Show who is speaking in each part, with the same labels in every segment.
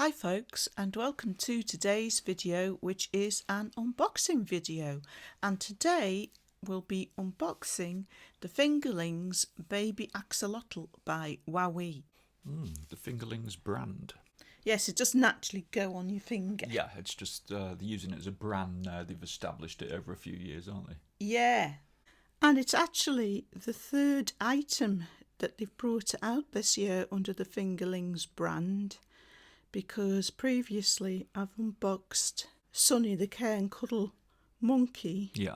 Speaker 1: Hi folks, and welcome to today's video, which is an unboxing video, and today we'll be unboxing the Fingerlings Baby Axolotl by Wowwee.
Speaker 2: The Fingerlings brand.
Speaker 1: Yes, it doesn't actually go on your finger.
Speaker 2: Yeah, it's just they're using it as a brand now. They've established it over a few years, aren't they?
Speaker 1: Yeah, and it's actually the third item that they've brought out this year under the Fingerlings brand, because previously I've unboxed Sonny the Care and Cuddle Monkey.
Speaker 2: Yeah.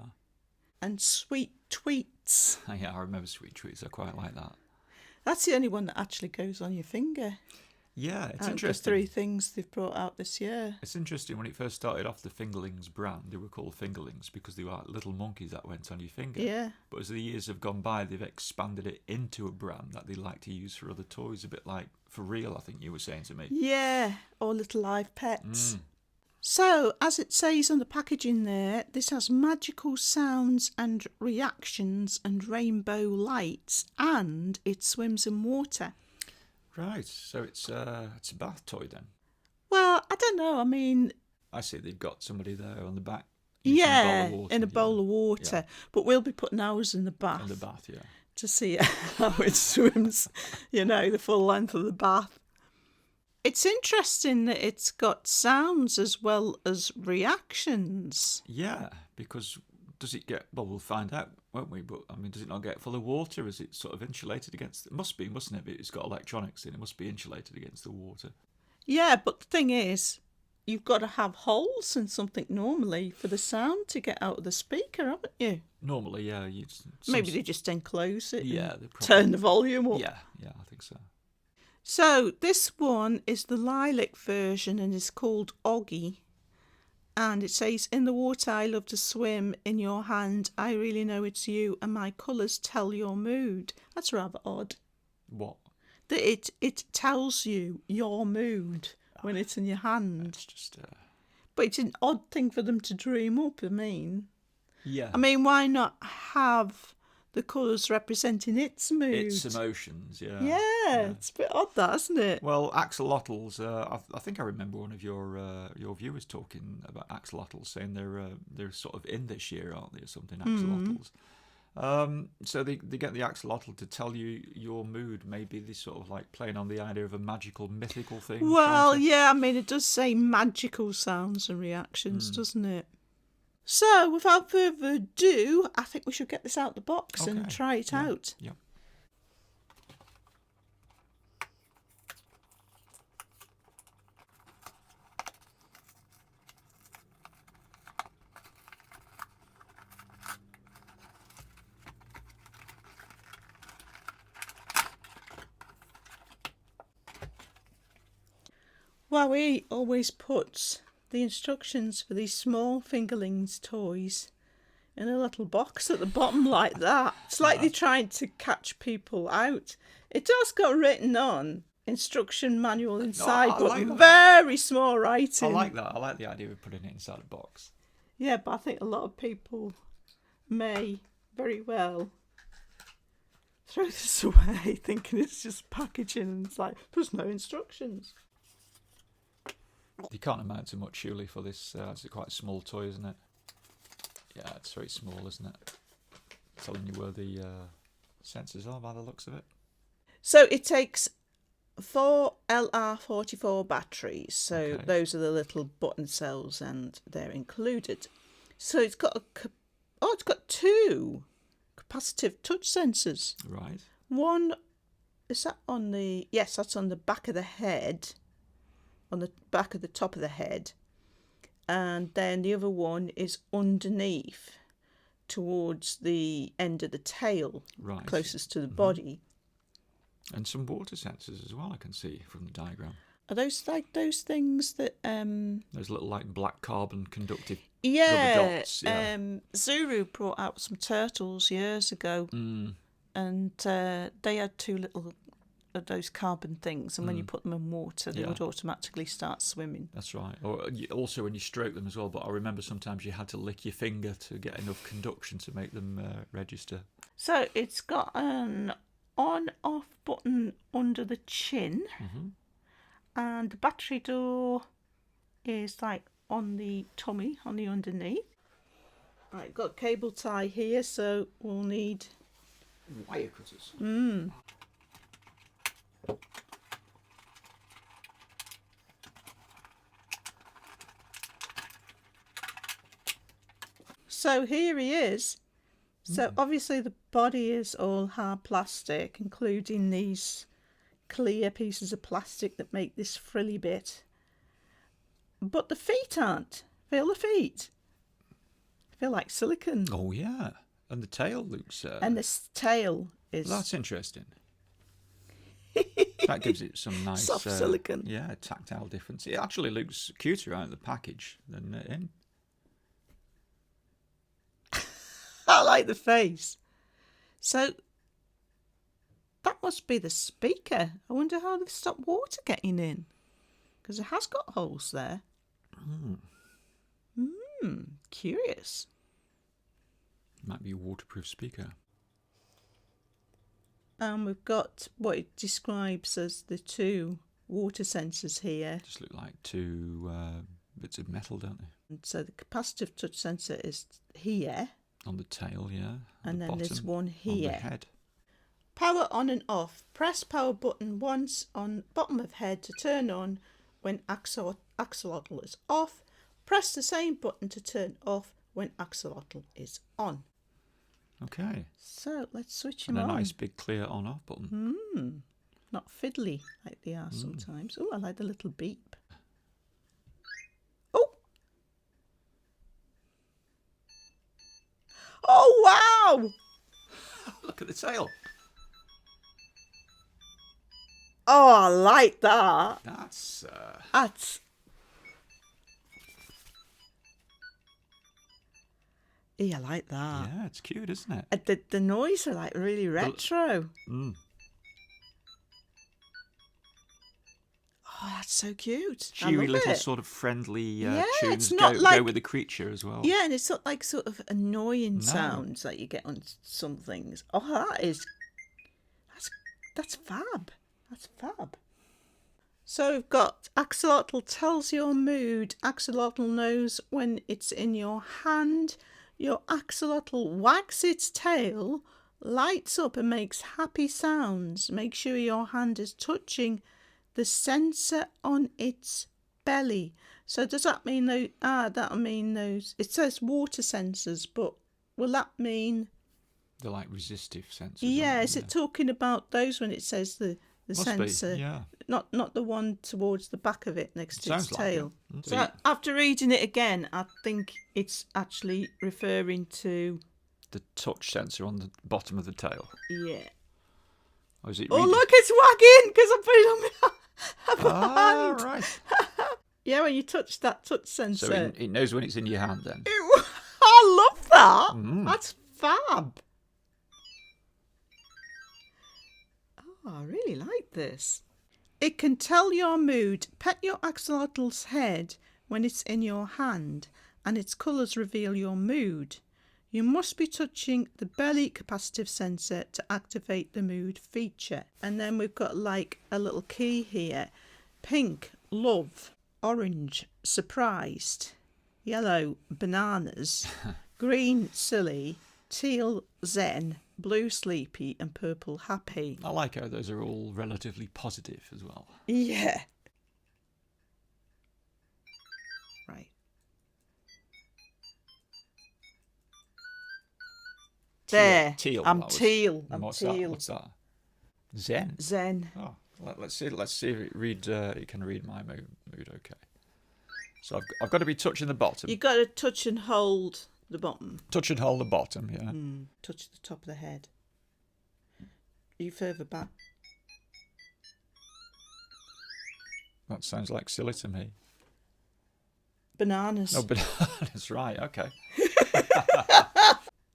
Speaker 1: And Sweet Tweets.
Speaker 2: Yeah, I remember Sweet Tweets. I quite like that.
Speaker 1: That's the only one that actually goes on your finger.
Speaker 2: Yeah, it's
Speaker 1: out
Speaker 2: interesting.
Speaker 1: Of the three things they've brought out this year.
Speaker 2: It's interesting, when it first started off, the Fingerlings brand, they were called Fingerlings because they were like little monkeys that went on your finger.
Speaker 1: Yeah.
Speaker 2: But as the years have gone by, they've expanded it into a brand that they like to use for other toys, a bit like For Real, I think you were saying to me.
Speaker 1: Yeah, or little live pets. So, as it says on the packaging there, this has magical sounds and reactions and rainbow lights, and it swims in water.
Speaker 2: Right, so it's a bath toy then.
Speaker 1: Well, I don't know, I mean...
Speaker 2: I see they've got somebody there on the back.
Speaker 1: Yeah, in a bowl of water.
Speaker 2: Yeah.
Speaker 1: But we'll be putting ours in the bath.
Speaker 2: In the bath, yeah.
Speaker 1: To see how it swims, the full length of the bath. It's interesting that it's got sounds as well as reactions.
Speaker 2: Yeah, because does it get... Well, we'll find out, won't we? But, I mean, does it not get full of water? Is it sort of insulated against... It must be, mustn't it? It's got electronics in it. It must be insulated against the water.
Speaker 1: Yeah, but the thing is, you've got to have holes in something normally for the sound to get out of the speaker, haven't you?
Speaker 2: Normally, yeah.
Speaker 1: Maybe they just enclose it
Speaker 2: and
Speaker 1: probably turn the volume up.
Speaker 2: Yeah, I think so.
Speaker 1: So this one is the lilac version and is called Auggie. And it says, in the water I love to swim, in your hand I really know it's you, and my colours tell your mood. That's rather odd.
Speaker 2: What?
Speaker 1: That it tells you your mood when it's in your hand.
Speaker 2: It's just...
Speaker 1: But it's an odd thing for them to dream up, I mean.
Speaker 2: Yeah.
Speaker 1: I mean, why not have the colours representing its mood?
Speaker 2: Its emotions, yeah.
Speaker 1: Yeah, it's a bit odd that, isn't it?
Speaker 2: Well, axolotls, I think I remember one of your viewers talking about axolotls, saying they're sort of in this year, aren't they, or something, axolotls. So they get the axolotl to tell you your mood. Maybe they sort of like playing on the idea of a magical, mythical thing.
Speaker 1: Well, yeah, I mean, it does say magical sounds and reactions, doesn't it? So, without further ado, I think we should get this out the box and try it out.
Speaker 2: Yeah.
Speaker 1: Wowwee always puts the instructions for these small Fingerlings toys in a little box at the bottom like that. It's like they're trying to catch people out. It has got written on instruction manual inside, but like very small writing.
Speaker 2: I like that. I like the idea of putting it inside a box.
Speaker 1: Yeah, but I think a lot of people may very well throw this away thinking it's just packaging and it's like, there's no instructions.
Speaker 2: You can't amount to much, surely, for this. It's quite a small toy, isn't it? Yeah, it's very small, isn't it? Telling you where the sensors are by the looks of it.
Speaker 1: So it takes 4 LR44 batteries. So those are the little button cells, and they're included. So it's got it's got 2 capacitive touch sensors.
Speaker 2: Right.
Speaker 1: One is that on the that's on the back of the head. On the back of the top of the head, and then the other one is underneath towards the end of the tail, closest to the body.
Speaker 2: And some water sensors as well, I can see from the diagram.
Speaker 1: Are those like those things that
Speaker 2: those little like black carbon conductive
Speaker 1: rubber
Speaker 2: dots?
Speaker 1: Zuru brought out some turtles years ago, and they had 2 little of those carbon things, and when you put them in water they would automatically start swimming.
Speaker 2: That's right. Or also when you stroke them as well, but I remember sometimes you had to lick your finger to get enough conduction to make them register.
Speaker 1: So it's got an on-off button under the chin, And the battery door is like on the tummy, on the underneath. Right, got cable tie here, so we'll need
Speaker 2: wire cutters.
Speaker 1: So here he is. So obviously the body is all hard plastic, including these clear pieces of plastic that make this frilly bit. But the feet aren't. Feel the feet. Feel like silicone.
Speaker 2: Oh yeah, and the tail looks.
Speaker 1: And this tail is
Speaker 2: That's interesting. That gives it some nice
Speaker 1: soft silicone.
Speaker 2: Yeah, tactile difference. It actually looks cuter out of the package than in.
Speaker 1: I like the face. So that must be the speaker. I wonder how they've stopped water getting in, because it has got holes there. Curious.
Speaker 2: Might be a waterproof speaker.
Speaker 1: And we've got what it describes as the two water sensors here.
Speaker 2: Just look like two bits of metal, don't they?
Speaker 1: And so the capacitive touch sensor is here.
Speaker 2: On the tail, yeah.
Speaker 1: And then there's one
Speaker 2: On
Speaker 1: here.
Speaker 2: the head.
Speaker 1: Power on and off. Press power button once on bottom of head to turn on when axolotl is off. Press the same button to turn off when axolotl is on.
Speaker 2: Okay.
Speaker 1: So let's switch them
Speaker 2: And a
Speaker 1: on.
Speaker 2: nice big clear on-off button.
Speaker 1: Not fiddly like they are sometimes. Oh, I like the little beep. Oh! Oh, wow!
Speaker 2: Look at the tail.
Speaker 1: Oh, I like that.
Speaker 2: That's...
Speaker 1: That's... Yeah, I like that.
Speaker 2: yeah, it's cute, isn't it?
Speaker 1: The noise are like really retro. Oh, that's so cute. I
Speaker 2: Cheery
Speaker 1: love
Speaker 2: little
Speaker 1: it.
Speaker 2: sort of friendly
Speaker 1: Yeah,
Speaker 2: tunes
Speaker 1: it's not like-
Speaker 2: go with the creature as well.
Speaker 1: Yeah, and it's not like sort of annoying sounds that you get on some things. Oh, that's fab. That's fab. So we've got Axolotl tells your mood. Axolotl knows when it's in your hand. Your axolotl wags its tail, lights up and makes happy sounds. Make sure your hand is touching the sensor on its belly. So does that mean that'll mean those? It says water sensors, but will that mean?
Speaker 2: They're like resistive sensors.
Speaker 1: Yeah,
Speaker 2: aren't
Speaker 1: is
Speaker 2: they?
Speaker 1: it talking about those when it says the
Speaker 2: Must
Speaker 1: sensor?
Speaker 2: be, yeah.
Speaker 1: Not the one towards the back of it next to its
Speaker 2: Sounds like
Speaker 1: tail.
Speaker 2: it.
Speaker 1: So after reading it again, I think it's actually referring to
Speaker 2: The touch sensor on the bottom of the tail.
Speaker 1: yeah.
Speaker 2: Or is it?
Speaker 1: Oh look, it's wagging because I put it on my hand.
Speaker 2: Right.
Speaker 1: Yeah, when you touch that touch sensor.
Speaker 2: So it knows when it's in your hand then.
Speaker 1: I love that. That's fab. Oh, I really like this. It can tell your mood. Pet your axolotl's head when it's in your hand, and its colours reveal your mood. You must be touching the belly capacitive sensor to activate the mood feature. And then we've got like a little key here. Pink, love. Orange, surprised. Yellow, bananas. Green, silly. Teal, zen. Blue, sleepy, and purple, happy.
Speaker 2: I like how those are all relatively positive as well.
Speaker 1: Yeah. Right. There.
Speaker 2: Teal.
Speaker 1: I'm
Speaker 2: that was.
Speaker 1: teal.
Speaker 2: And
Speaker 1: I'm
Speaker 2: what's
Speaker 1: teal.
Speaker 2: that? What's that? Zen.
Speaker 1: Zen.
Speaker 2: Oh, let's see. Let's see if it can read my mood. Okay. So I've got to be touching the bottom.
Speaker 1: You've got to touch and hold the bottom.
Speaker 2: Touch and hold the bottom. Yeah.
Speaker 1: Touch the top of the head. You further back.
Speaker 2: That sounds like silly to me.
Speaker 1: Bananas.
Speaker 2: No, but that's right. Okay.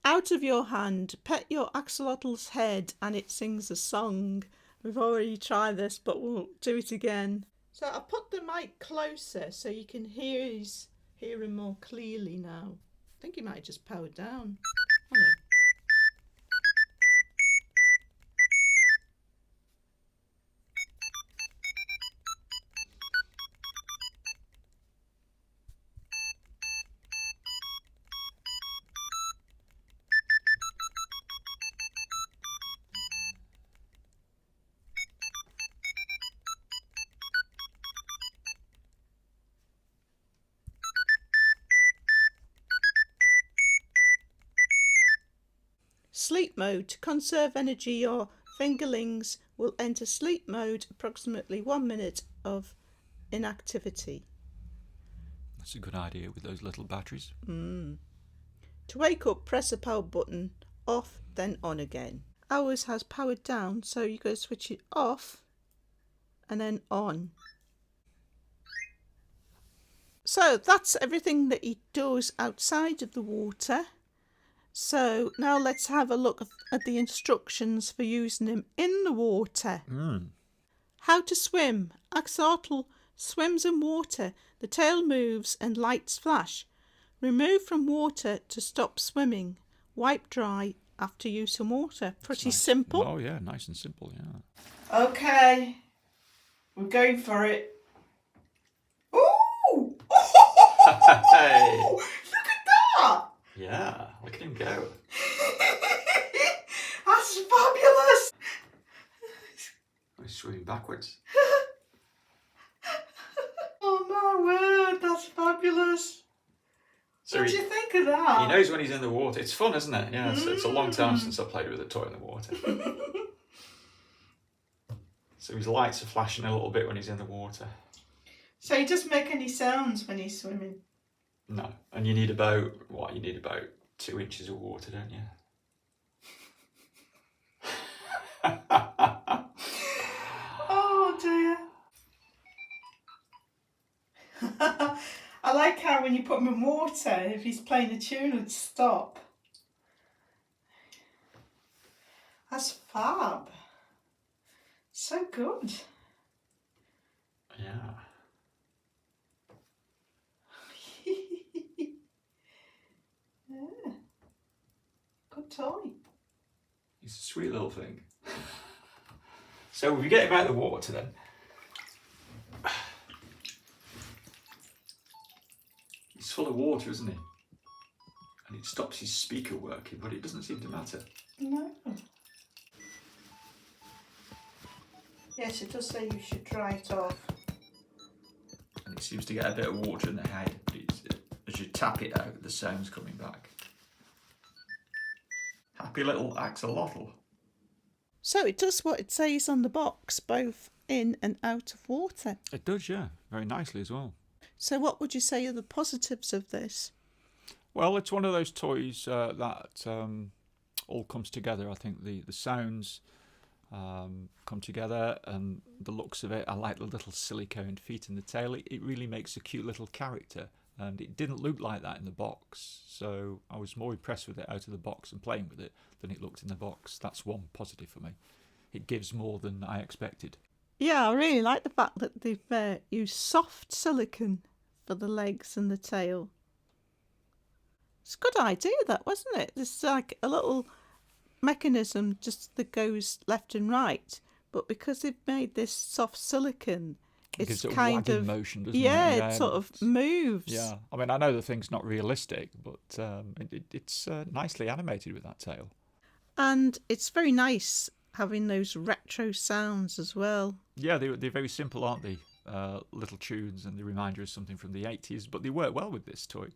Speaker 1: Out of your hand, pet your axolotl's head and it sings a song. We've already tried this, but we'll do it again. So I put the mic closer so you can hear him more clearly now. I think he might have just powered down. Oh no. Sleep mode. To conserve energy, your fingerlings will enter sleep mode approximately 1 minute of inactivity.
Speaker 2: That's a good idea with those little batteries.
Speaker 1: To wake up, press the power button, off, then on again. Ours has powered down, so you got to switch it off and then on. So that's everything that he does outside of the water. So now let's have a look at the instructions for using him in the water. How to swim. Axolotl swims in water. The tail moves and lights flash. Remove from water to stop swimming. Wipe dry after use in water. Pretty
Speaker 2: Nice.
Speaker 1: simple.
Speaker 2: Oh yeah, nice and simple, yeah.
Speaker 1: Okay, we're going for it. Ooh!
Speaker 2: Hey.
Speaker 1: Look at that!
Speaker 2: Yeah, look at him go.
Speaker 1: That's fabulous!
Speaker 2: Oh, he's swimming backwards.
Speaker 1: Oh my word, that's fabulous.
Speaker 2: So
Speaker 1: what do you think of that?
Speaker 2: He knows when he's in the water. It's fun, isn't it? Yeah, it's a long time since I played with a toy in the water. So his lights are flashing a little bit when he's in the water.
Speaker 1: So he doesn't make any sounds when he's swimming?
Speaker 2: No, and you need about 2 inches of water, don't you?
Speaker 1: Oh dear. I like how when you put him in water, if he's playing a tune, it'd stop. That's fab. So good.
Speaker 2: Yeah.
Speaker 1: Yeah. Good toy.
Speaker 2: He's a sweet little thing. So if we get him out of the water then. He's full of water, isn't he? And it stops his speaker working, but it doesn't seem to matter.
Speaker 1: No. Yes, it does say you should dry it off.
Speaker 2: And it seems to get a bit of water in the head. But as you tap it out, the sound's coming back. Happy little axolotl.
Speaker 1: So it does what it says on the box, both in and out of water.
Speaker 2: It does, yeah. Very nicely as well.
Speaker 1: So what would you say are the positives of this?
Speaker 2: Well, it's one of those toys that all comes together. I think the sounds come together and the looks of it. I like the little silicone feet and the tail. It really makes a cute little character. And it didn't look like that in the box. So I was more impressed with it out of the box and playing with it than it looked in the box. That's one positive for me. It gives more than I expected.
Speaker 1: Yeah, I really like the fact that they've used soft silicone for the legs and the tail. It's a good idea, that, wasn't it? It's like a little mechanism just that goes left and right, but because they've made this soft silicone, it's kind of
Speaker 2: motion, doesn't it?
Speaker 1: Yeah, it sort of moves.
Speaker 2: Yeah, I mean, I know the thing's not realistic, but it's nicely animated with that tail.
Speaker 1: And it's very nice having those retro sounds as well.
Speaker 2: Yeah, they're very simple, aren't they? Little tunes, and they remind you of something from the 80s, but they work well with this toy.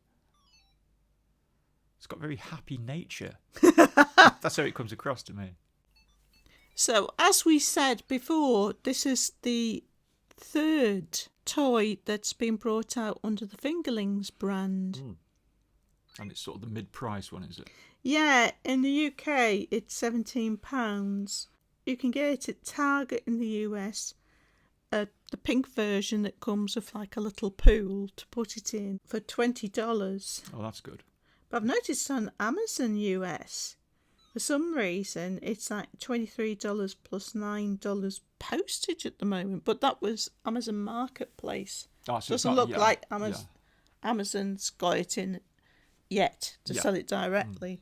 Speaker 2: It's got very happy nature. That's how it comes across to me.
Speaker 1: So, as we said before, this is the third toy that's been brought out under the Fingerlings brand.
Speaker 2: And it's sort of the mid-price one, is it?
Speaker 1: Yeah, in the UK it's £17. You can get it at Target in the US. The pink version that comes with like a little pool to put it in for $20.
Speaker 2: Oh, that's good.
Speaker 1: But I've noticed on Amazon US, for some reason, it's like $23 plus $9 postage at the moment. But that was Amazon Marketplace.
Speaker 2: Oh, so
Speaker 1: Doesn't look like Amazon's got it in yet to sell it directly.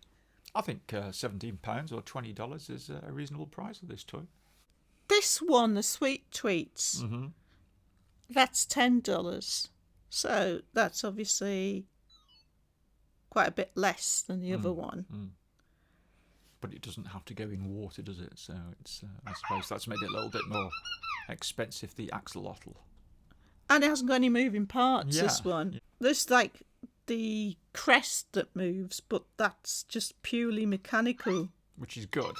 Speaker 2: I think £17 or $20 is a reasonable price for this toy.
Speaker 1: This one, the Sweet Tweets, that's $10. So that's obviously quite a bit less than the other one.
Speaker 2: But it doesn't have to go in water, does it? So it's I suppose that's made it a little bit more expensive, the Axolotl.
Speaker 1: And it hasn't got any moving parts, this
Speaker 2: Yeah.
Speaker 1: one. There's like the crest that moves, but that's just purely mechanical.
Speaker 2: which is good.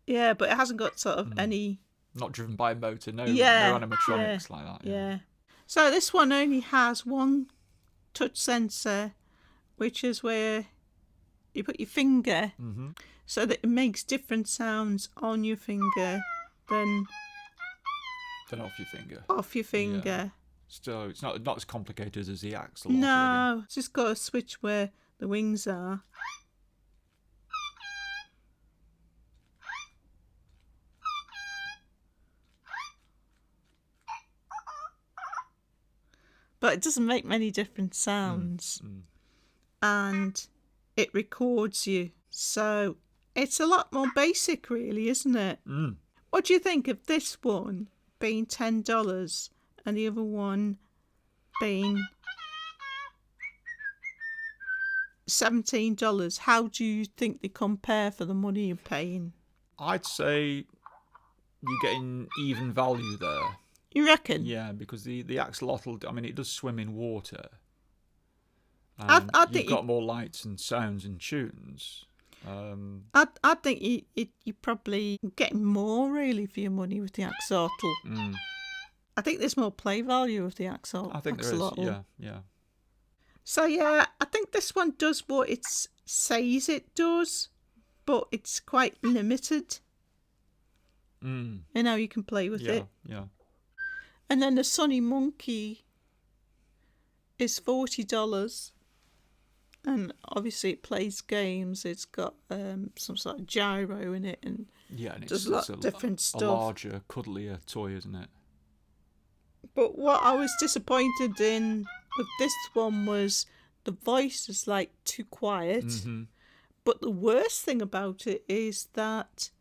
Speaker 1: Yeah, but it hasn't got sort of any...
Speaker 2: Not driven by a motor, no animatronics like that.
Speaker 1: Yeah. So this one only has one touch sensor, which is where you put your finger, so that it makes different sounds on your finger than
Speaker 2: off your finger.
Speaker 1: Off your finger.
Speaker 2: Yeah. So it's not as complicated as the Axolotl.
Speaker 1: No, it's just got a switch where the wings are. But it doesn't make many different sounds. And it records you. So it's a lot more basic, really, isn't it? What do you think of this one being $10 and the other one being $17? How do you think they compare for the money you're paying?
Speaker 2: I'd say you're getting even value there.
Speaker 1: You reckon?
Speaker 2: Yeah, because the Axolotl, I mean, it does swim in water.
Speaker 1: I think
Speaker 2: you've got more lights and sounds and tunes.
Speaker 1: I think you're probably getting more, really, for your money with the Axolotl. I think there's more play value with the Axolotl.
Speaker 2: I think there is, yeah.
Speaker 1: So, yeah, I think this one does what it says it does, but it's quite limited. You know, you can play with it.
Speaker 2: Yeah.
Speaker 1: And then the Sunny Monkey is $40. And obviously it plays games. It's got some sort of gyro in it. And
Speaker 2: it's
Speaker 1: a lot of different stuff.
Speaker 2: A larger, cuddlier toy, isn't it?
Speaker 1: But what I was disappointed in with this one was the voice is like too quiet. But the worst thing about it is that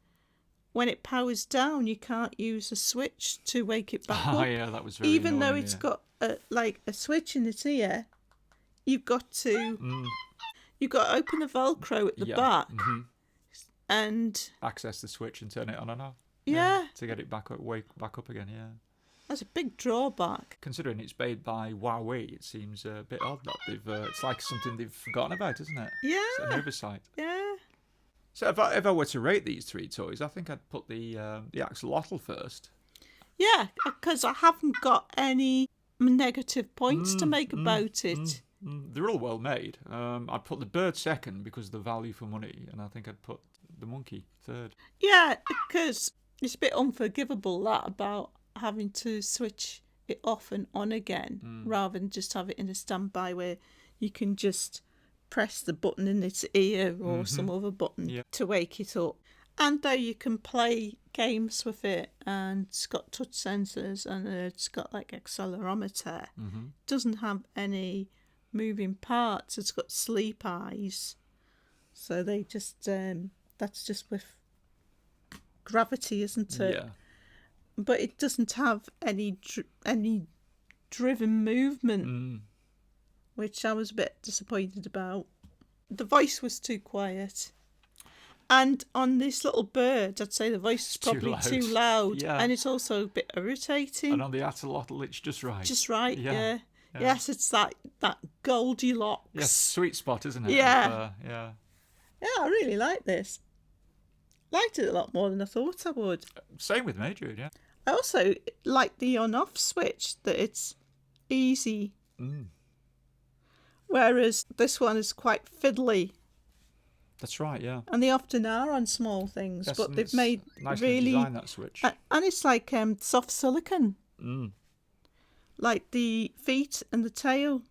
Speaker 1: when it powers down, you can't use a switch to wake it back up.
Speaker 2: Yeah, that was very
Speaker 1: Even
Speaker 2: annoying,
Speaker 1: though it's got a switch in its ear, you've got to open the Velcro at the back and
Speaker 2: access the switch and turn it on and off.
Speaker 1: Yeah,
Speaker 2: to get it back up again. Yeah,
Speaker 1: that's a big drawback.
Speaker 2: Considering it's made by Wowwee, it seems a bit odd that they've. It's like something they've forgotten about, isn't it?
Speaker 1: Yeah,
Speaker 2: it's an oversight.
Speaker 1: Yeah.
Speaker 2: So if I were to rate these three toys, I think I'd put the Axolotl first.
Speaker 1: Yeah, because I haven't got any negative points to make about it.
Speaker 2: They're all well made. I'd put the bird second because of the value for money, and I think I'd put the monkey third.
Speaker 1: Yeah, because it's a bit unforgivable that about having to switch it off and on again rather than just have it in a standby where you can just press the button in its ear or some other button to wake it up. And though you can play games with it and it's got touch sensors and it's got like accelerometer, it doesn't have any moving parts. It's got sleep eyes. So they just, that's just with gravity, isn't it?
Speaker 2: Yeah.
Speaker 1: But it doesn't have any driven movement. Which I was a bit disappointed about. The voice was too quiet. And on this little bird, I'd say the voice is probably too loud.
Speaker 2: Yeah.
Speaker 1: And it's also a bit irritating.
Speaker 2: And on the Axolotl, it's just right.
Speaker 1: Just right, yeah. Yes, it's that Goldilocks.
Speaker 2: Yes, sweet spot, isn't it?
Speaker 1: Yeah.
Speaker 2: Yeah,
Speaker 1: I really like this. Liked it a lot more than I thought I would.
Speaker 2: Same with me, Jude, yeah.
Speaker 1: I also like the on-off switch, that it's easy. Whereas this one is quite fiddly.
Speaker 2: That's right, yeah.
Speaker 1: And they often are on small things,
Speaker 2: yes,
Speaker 1: but they've made
Speaker 2: nicely
Speaker 1: really
Speaker 2: designed that switch.
Speaker 1: And it's like soft silicon, like the feet and the tail.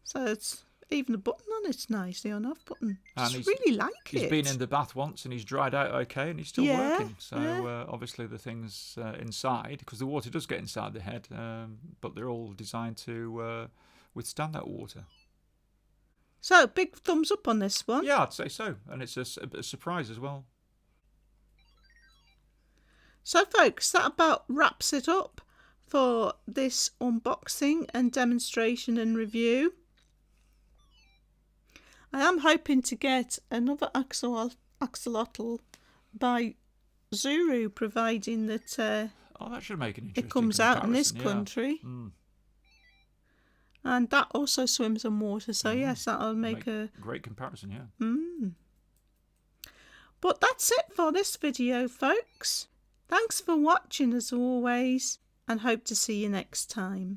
Speaker 1: So it's even the button on it's nice, the on-off button. I just really like it.
Speaker 2: He's been in the bath once and he's dried out okay, and he's still working. So obviously the things inside, because the water does get inside the head, but they're all designed to withstand that water.
Speaker 1: So, big thumbs up on this one.
Speaker 2: Yeah, I'd say so. And it's a surprise as well.
Speaker 1: So, folks, that about wraps it up for this unboxing and demonstration and review. I am hoping to get another Axolotl by Zuru, providing that
Speaker 2: that should make an interesting
Speaker 1: it comes out in this
Speaker 2: comparison,
Speaker 1: country. And that also swims in water, so yes, that'll make a
Speaker 2: great comparison, yeah.
Speaker 1: But that's it for this video, folks. Thanks for watching as always, and hope to see you next time.